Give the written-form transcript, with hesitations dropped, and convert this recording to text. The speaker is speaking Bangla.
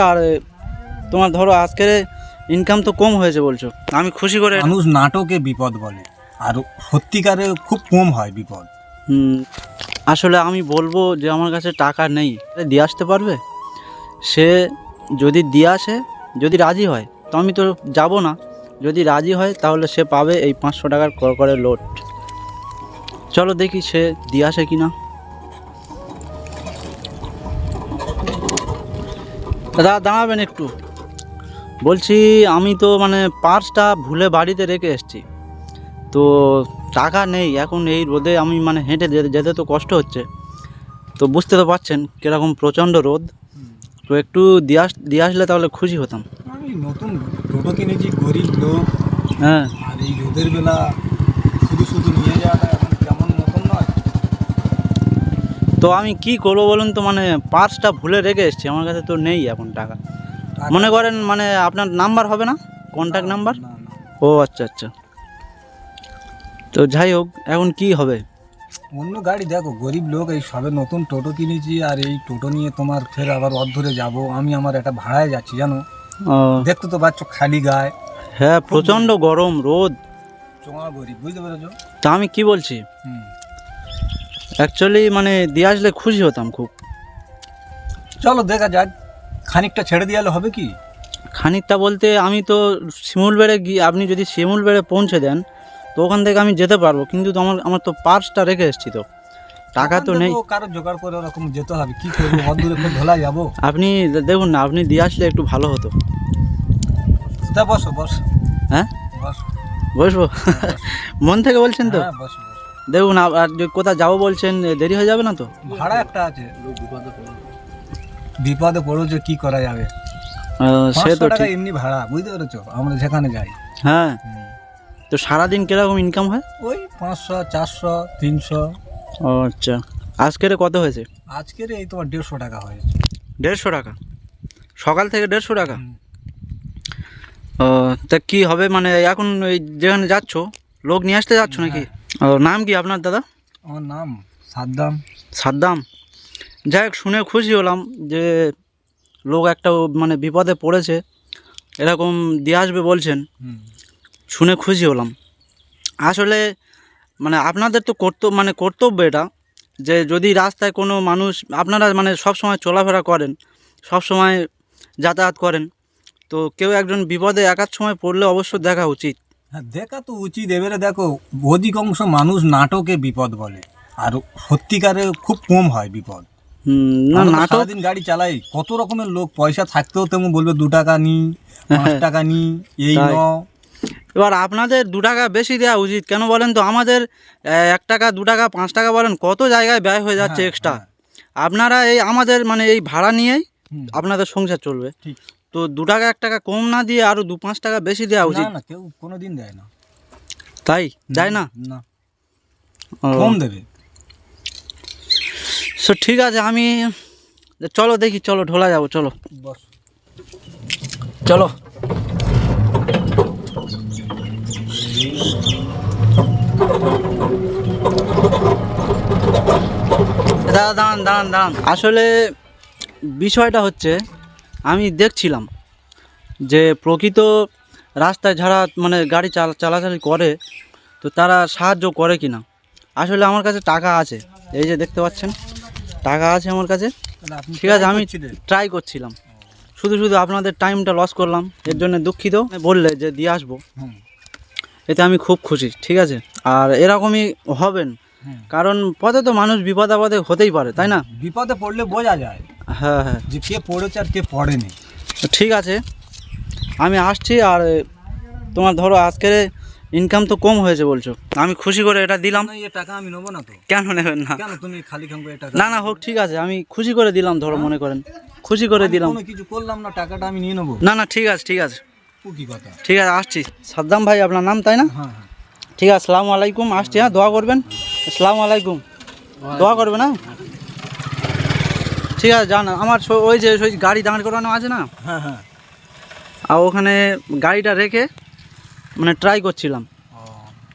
আর তোমার ধরো আজকের ইনকাম তো কম হয়েছে বলছো, আমি খুশি করে মানুষ নাটকে বিপদ বলে আর সত্যিকারে খুব কম হয় বিপদ। আসলে আমি বলবো যে আমার কাছে টাকা নেই, দিয়ে আসতে পারবে? সে যদি দিয়ে আসে, যদি রাজি হয় তো আমি তো যাব না, যদি রাজি হয় তাহলে সে পাবে এই 500 টাকার করে লোড। চলো দেখি সে দিয়ে আসে কি না। দাদা দাঁড়াবেন একটু, বলছি আমি তো মানে পার্সটা ভুলে বাড়িতে রেখে এসেছি, তো টাকা নেই এখন এই রোদে, আমি মানে হেঁটে যেতে তো কষ্ট হচ্ছে, তো বুঝতে তো পারছেন কীরকম প্রচণ্ড রোদ, তো একটু দিয়ে আসলে তাহলে খুশি হতাম। আমি নতুন টোটো কিনেছি, গরিব লোক, হ্যাঁ, আর এই রোদের বেলা শুধু শুধু নিয়ে যাওয়াটা এখন কেমন মতন নয়। তো আমি কি করবো বলুন তো, মানে পার্সটা ভুলে রেখে এসেছি, আমার কাছে তো নেই এখন টাকা। মনে করেন মানে আপনার নাম্বার হবে না, কন্ট্যাক্ট নাম্বার? না, না। ও আচ্ছা আচ্ছা, তো যাই হোক এখন কি হবে? অন্য গাড়ি দেখো, গরিব লোক, এই সবে নতুন টোটো কিনেছি, আর এই টোটো নিয়ে তোমার ফের আবার অধরে যাব। আমি আমার একটা ভাড়ায় যাচ্ছি জানো, ও দেখতে তো পাচ্ছ খালি গায়ে, হ্যাঁ, প্রচণ্ড গরম রোদ, চোঙা গরিব, বুঝতে পেরেছো? তা আমি কি বলছি হুম। অ্যাকচুয়ালি মানে দিয়ে আসলে খুশি হতাম খুব। চলো দেখা যাক, খানিকটা ছেড়ে দিয়ে এলে হবে কি? খানিকটা বলতে আমি তো শিমুলবেড়ে গিয়ে, আপনি যদি শিমুলবেড়ে পৌঁছে দেন তো ওখান থেকে আমি যেতে পারবো, কিন্তু তো আমার তো পার্সটা রেখে এসেছি, তো টাকা তো নেই। কারো জোগাড় করে ওরকম যেতে হবে, কি করবো, অদূরে ফের ধোলা যাবো। আপনি দেখুন না, আপনি দিয়ে আসলে একটু ভালো হতো। তা বসো বসো, হ্যাঁ বসো। বসবো? মন থেকে বলছেন তো? হ্যাঁ, বসো বসো। দেখুন আর যদি কোথাও যাবো বলছেন, দেরি হয়ে যাবে না তো? ভাড়া একটা আছে, বিপদে পড়েছে, কি করা যাবে। সে 500 তো টাকা ঠিক, এমনি ভাড়া, বুঝতে পেরেছো, আমরা যেখানে যাই। হ্যাঁ। তো সারাদিন কিরকম ইনকাম হয়? ওই 500, 400, 300। ও আচ্ছা, আজকের কত হয়েছে? আজকের এই তোমার 150 টাকা হয়েছে। 150 টাকা? সকাল থেকে 150 টাকা? হুম। ও, তা কি হবে মানে এখন ওই যেখানে যাচ্ছ লোক নিয়ে আসতে যাচ্ছ নাকি? ও, নাম কি আপনার দাদা? আমার নাম সাদ্দাম। সাদ্দাম। যাই হোক, শুনে খুশি হলাম যে লোক একটা মানে বিপদে পড়েছে, এরকম দিয়ে আসবে বলছেন, শুনে খুশি হলাম। আসলে মানে আপনাদের তো কর্তব্য এটা, যে যদি রাস্তায় কোনো মানুষ, আপনারা মানে সব সময় চলাফেরা করেন, সব সময় যাতায়াত করেন, তো কেউ একজন বিপদে একার সময় পড়লে অবশ্য দেখা উচিত। হ্যাঁ, দেখা তো উচিত। এবারে দেখো, অধিকাংশ মানুষ নাটকে বিপদ বলে আর সত্যিকারে খুব কম হয় বিপদ। না, আমরা তো নাটক। সারাদিন গাড়ি চালাই, কত রকমের লোক, পয়সা থাকতেও তেমন বলবে 2 টাকা নি, 5 টাকা নি, এই তাই। ন। এবার আপনাদের 2 টাকা বেশি দেওয়া উচিত কেন বলেন তো? আমাদের 1 টাকা 2 টাকা 5 টাকা বলেন, কত জায়গায় ব্যয় হয়ে যাচ্ছে হ্যাঁ, এক্সট্রা। হ্যাঁ। আপনারা এই আমাদের মানে এই ভাড়া নিয়েই হুম, আপনাদের সংসার চলবে, ঠিক। তো 2 টাকা 1 টাকা কম না দিয়ে আরও 2-5 টাকা বেশি দেওয়া না উচিত। না, কেউ কোনোদিন দেয় না। তাই যায় না? না, ও, কম দেবে। সো ঠিক আছে, আমি চলো দেখি, চলো ঢোলা যাবো, চলো বস। চলো। দাঁড়ান দাঁড়ান দাঁড়ান দাঁড়ান, আসলে বিষয়টা হচ্ছে আমি দেখছিলাম যে প্রকৃত রাস্তায় যারা মানে গাড়ি চালাচালি করে, তো তারা সাহায্য করে কিনা। আসলে আমার কাছে টাকা আছে, এই যে দেখতে পাচ্ছেন টাকা আছে আমার কাছে, তাহলে আপনি ঠিক আছে, আমি করছিলেন? ট্রাই করছিলাম, শুধু আপনাদের টাইমটা লস করলাম, এর জন্য দুঃখিত। বললে যে দিয়ে আসবো, হুম, এতে আমি খুব খুশি, ঠিক আছে। আর এরকমই হবেন, হুম। কারণ পথে তো মানুষ বিপদ আপদে হতেই পারে, তাই না? বিপদে পড়লে বোঝা যায় হ্যাঁ হ্যাঁ, যে কে পড়েছে আর কে পড়েনি। তো ঠিক আছে, আমি আসছি। আর তোমার ধরো আজকের ইনকাম তো কম হয়েছে বলছো, আমি খুশি করে এটা দিলাম। না, এই টাকা আমি নেবো না তো। কেন নেবেন না? কেন তুমি খালি খাঙ্গো এই টাকা? না না, হোক, ঠিক আছে, আমি খুশি করে দিলাম, ধরো মনে করেন খুশি করে আমি দিলাম। কোনো কিছু করলাম না, টাকাটা আমি নিয়ে নেবো। না না, ঠিক আছে ঠিক আছে ও কি কথা? ঠিক আছে, আসছি। সাদ্দাম ভাই আপনার নাম, তাই না? হ্যাঁ, হ্যাঁ। ঠিক আছে, আসসালামু আলাইকুম, আসছি, হ্যাঁ, দোয়া করবেন। আসসালামু আলাইকুম, দোয়া করবেন, হ্যাঁ ঠিক আছে। যান, আমার ওই যে গাড়ি দাঁড় করানো আছে না, হ্যাঁ, হ্যাঁ। আর ওখানে গাড়িটা রেখে মানে ট্রাই করছিলাম,